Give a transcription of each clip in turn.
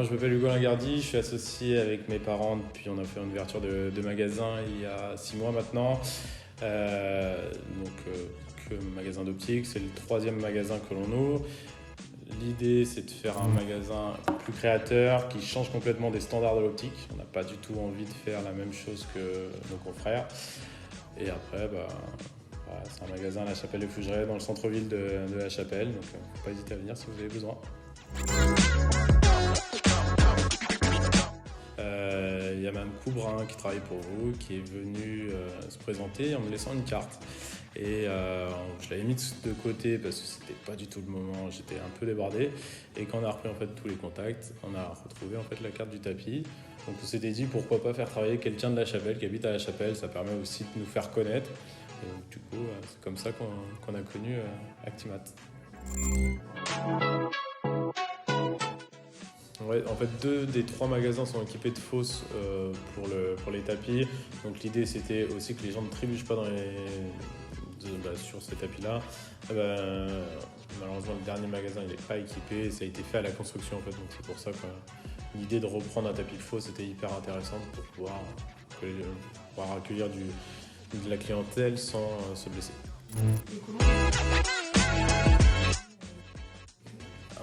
moi, je m'appelle Hugo Lingardi, je suis associé avec mes parents, puis on a fait une ouverture de magasin il y a 6 mois maintenant. Que magasin d'optique, c'est le troisième magasin que l'on ouvre. L'idée, c'est de faire un magasin plus créateur qui change complètement des standards de l'optique. On n'a pas du tout envie de faire la même chose que nos confrères. Et après, c'est un magasin à La Chapelle-de-Fougeray dans le centre-ville de La Chapelle. Donc, faut pas hésiter à venir si vous avez besoin. Il y a Mme Coubrun qui travaille pour vous, qui est venue se présenter en me laissant une carte. Et je l'avais mis de côté parce que c'était pas du tout le moment, j'étais un peu débordé. Et quand on a repris en fait tous les contacts, on a retrouvé en fait la carte du tapis. Donc on s'était dit pourquoi pas faire travailler quelqu'un de La Chapelle qui habite à La Chapelle, ça permet aussi de nous faire connaître. Et donc du coup, c'est comme ça qu'on a connu Actimat. Ouais, en fait, 2 des 3 magasins sont équipés de fosses pour les tapis. Donc l'idée, c'était aussi que les gens ne trébuchent pas sur ces tapis-là. Malheureusement, le dernier magasin, il n'est pas équipé. Ça a été fait à la construction, en fait. Donc c'est pour ça que l'idée de reprendre un tapis de fosse était hyper intéressante pour pouvoir accueillir de la clientèle sans se blesser.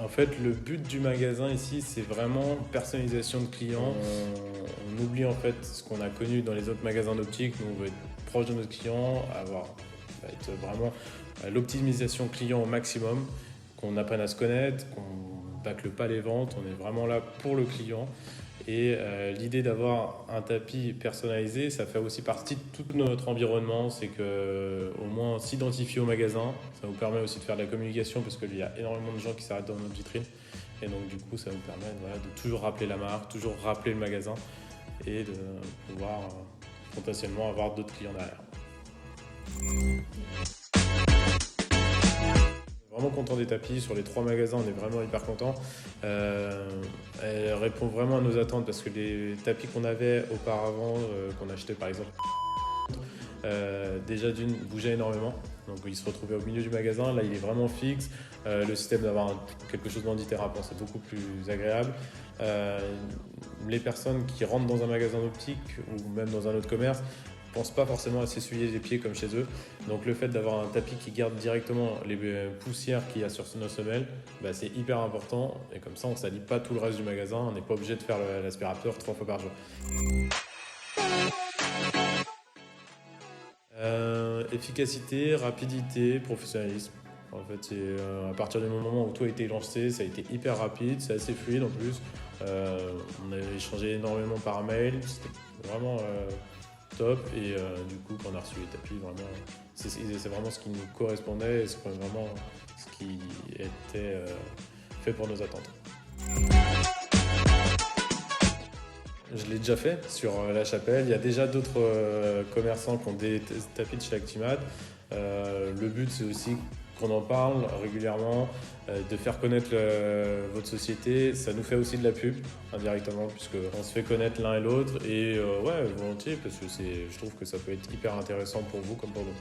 En fait, le but du magasin ici, c'est vraiment personnalisation de clients. On oublie en fait ce qu'on a connu dans les autres magasins d'optique. Nous, on veut être proche de notre client, être vraiment l'optimisation client au maximum, qu'on apprenne à se connaître, qu'on bâcle pas les ventes. On est vraiment là pour le client. Et l'idée d'avoir un tapis personnalisé, ça fait aussi partie de tout notre environnement. C'est qu'au moins s'identifier au magasin, ça nous permet aussi de faire de la communication parce qu'il y a énormément de gens qui s'arrêtent dans notre vitrine. Et donc du coup, ça nous permet de toujours rappeler la marque, toujours rappeler le magasin et de pouvoir potentiellement avoir d'autres clients derrière. Vraiment content des tapis. Sur les 3 magasins, on est vraiment hyper content. Elle répond vraiment à nos attentes parce que les tapis qu'on avait auparavant, qu'on achetait par exemple, déjà d'une bougeait énormément. Donc il se retrouvait au milieu du magasin. Là, il est vraiment fixe. Le système d'avoir quelque chose d'antidérapant, c'est beaucoup plus agréable. Les personnes qui rentrent dans un magasin d'optique ou même dans un autre commerce ne pensent pas forcément à s'essuyer les pieds comme chez eux. Donc le fait d'avoir un tapis qui garde directement les poussières qu'il y a sur nos semelles, c'est hyper important. Et comme ça, on ne salit pas tout le reste du magasin. On n'est pas obligé de faire l'aspirateur 3 fois par jour. Efficacité, rapidité, professionnalisme. En fait, c'est à partir du moment où tout a été lancé, ça a été hyper rapide, c'est assez fluide en plus. On a échangé énormément par mail, c'était vraiment top. Et du coup, quand on a reçu les tapis, vraiment, c'est vraiment ce qui nous correspondait et c'est vraiment ce qui était fait pour nos attentes. Je l'ai déjà fait sur La Chapelle. Il y a déjà d'autres commerçants qui ont des tapis de chez Actimat. Le but, c'est aussi qu'on en parle régulièrement, de faire connaître votre société. Ça nous fait aussi de la pub indirectement puisqu'on se fait connaître l'un et l'autre. Et volontiers parce que je trouve que ça peut être hyper intéressant pour vous comme pour nous.